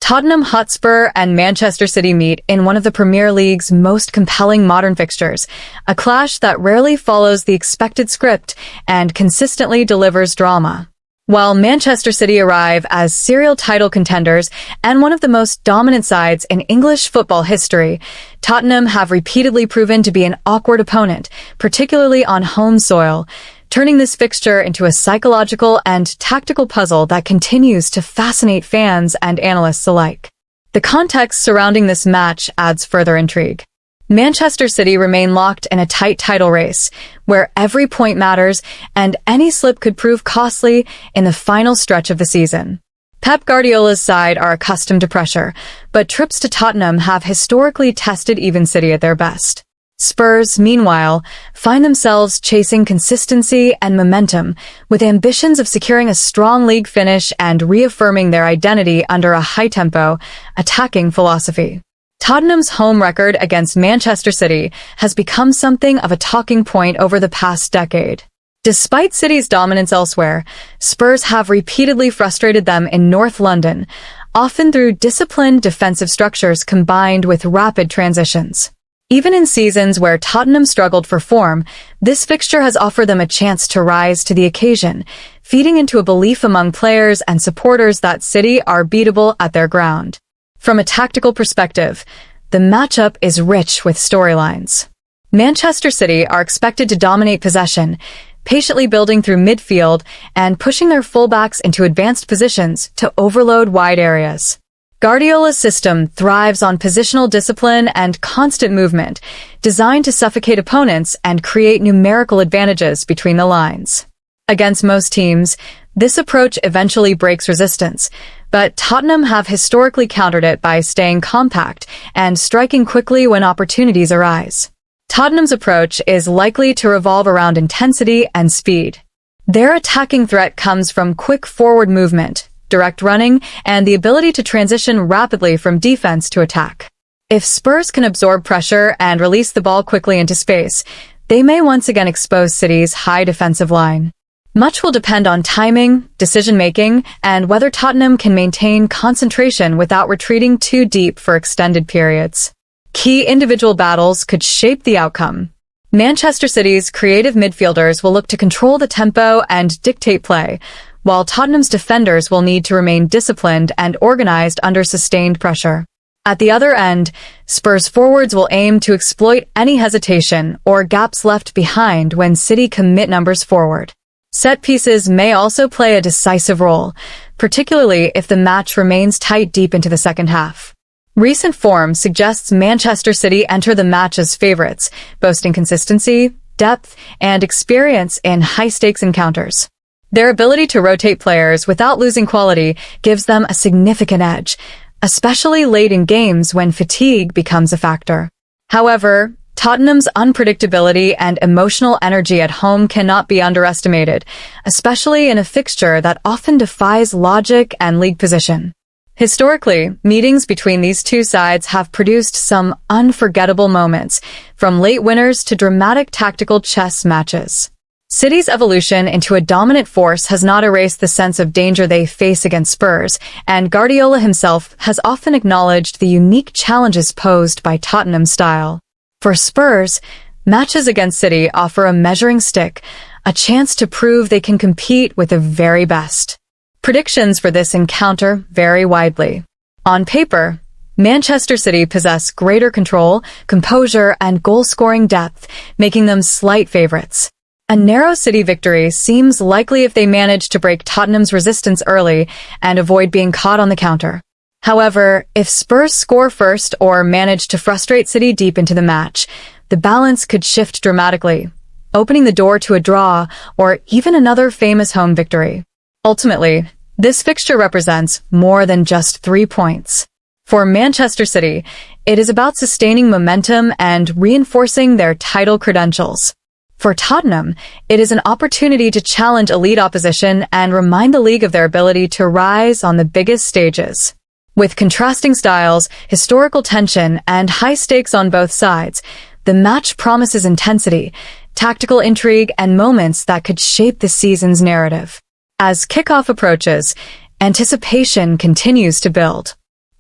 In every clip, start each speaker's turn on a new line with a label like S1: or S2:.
S1: Tottenham Hotspur and Manchester City meet in one of the Premier League's most compelling modern fixtures, a clash that rarely follows the expected script and consistently delivers drama. While Manchester City arrive as serial title contenders and one of the most dominant sides in English football history, Tottenham have repeatedly proven to be an awkward opponent, particularly on home soil, turning this fixture into a psychological and tactical puzzle that continues to fascinate fans and analysts alike. The context surrounding this match adds further intrigue. Manchester City remain locked in a tight title race, where every point matters and any slip could prove costly in the final stretch of the season. Pep Guardiola's side are accustomed to pressure, but trips to Tottenham have historically tested even City at their best. Spurs, meanwhile, find themselves chasing consistency and momentum, with ambitions of securing a strong league finish and reaffirming their identity under a high-tempo, attacking philosophy. Tottenham's home record against Manchester City has become something of a talking point over the past decade. Despite City's dominance elsewhere, Spurs have repeatedly frustrated them in North London, often through disciplined defensive structures combined with rapid transitions. Even in seasons where Tottenham struggled for form, this fixture has offered them a chance to rise to the occasion, feeding into a belief among players and supporters that City are beatable at their ground. From a tactical perspective, the matchup is rich with storylines. Manchester City are expected to dominate possession, patiently building through midfield and pushing their fullbacks into advanced positions to overload wide areas. Guardiola's system thrives on positional discipline and constant movement, designed to suffocate opponents and create numerical advantages between the lines. Against most teams, this approach eventually breaks resistance, but Tottenham have historically countered it by staying compact and striking quickly when opportunities arise. Tottenham's approach is likely to revolve around intensity and speed. Their attacking threat comes from quick forward movement, direct running, and the ability to transition rapidly from defense to attack. If Spurs can absorb pressure and release the ball quickly into space, they may once again expose City's high defensive line. Much will depend on timing, decision-making, and whether Tottenham can maintain concentration without retreating too deep for extended periods. Key individual battles could shape the outcome. Manchester City's creative midfielders will look to control the tempo and dictate play, while Tottenham's defenders will need to remain disciplined and organized under sustained pressure. At the other end, Spurs forwards will aim to exploit any hesitation or gaps left behind when City commit numbers forward. Set pieces may also play a decisive role, particularly if the match remains tight deep into the second half. Recent form suggests Manchester City enter the match as favorites, boasting consistency, depth, and experience in high-stakes encounters. Their ability to rotate players without losing quality gives them a significant edge, especially late in games when fatigue becomes a factor. However, Tottenham's unpredictability and emotional energy at home cannot be underestimated, especially in a fixture that often defies logic and league position. Historically, meetings between these two sides have produced some unforgettable moments, from late winners to dramatic tactical chess matches. City's evolution into a dominant force has not erased the sense of danger they face against Spurs, and Guardiola himself has often acknowledged the unique challenges posed by Tottenham's style. For Spurs, matches against City offer a measuring stick, a chance to prove they can compete with the very best. Predictions for this encounter vary widely. On paper, Manchester City possess greater control, composure, and goal-scoring depth, making them slight favorites. A narrow City victory seems likely if they manage to break Tottenham's resistance early and avoid being caught on the counter. However, if Spurs score first or manage to frustrate City deep into the match, the balance could shift dramatically, opening the door to a draw or even another famous home victory. Ultimately, this fixture represents more than just 3 points. For Manchester City, it is about sustaining momentum and reinforcing their title credentials. For Tottenham, it is an opportunity to challenge elite opposition and remind the league of their ability to rise on the biggest stages. With contrasting styles, historical tension, and high stakes on both sides, the match promises intensity, tactical intrigue, and moments that could shape the season's narrative. As kickoff approaches, anticipation continues to build.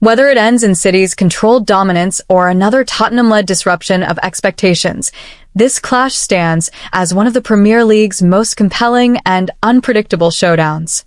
S1: Whether it ends in City's controlled dominance or another Tottenham-led disruption of expectations, this clash stands as one of the Premier League's most compelling and unpredictable showdowns.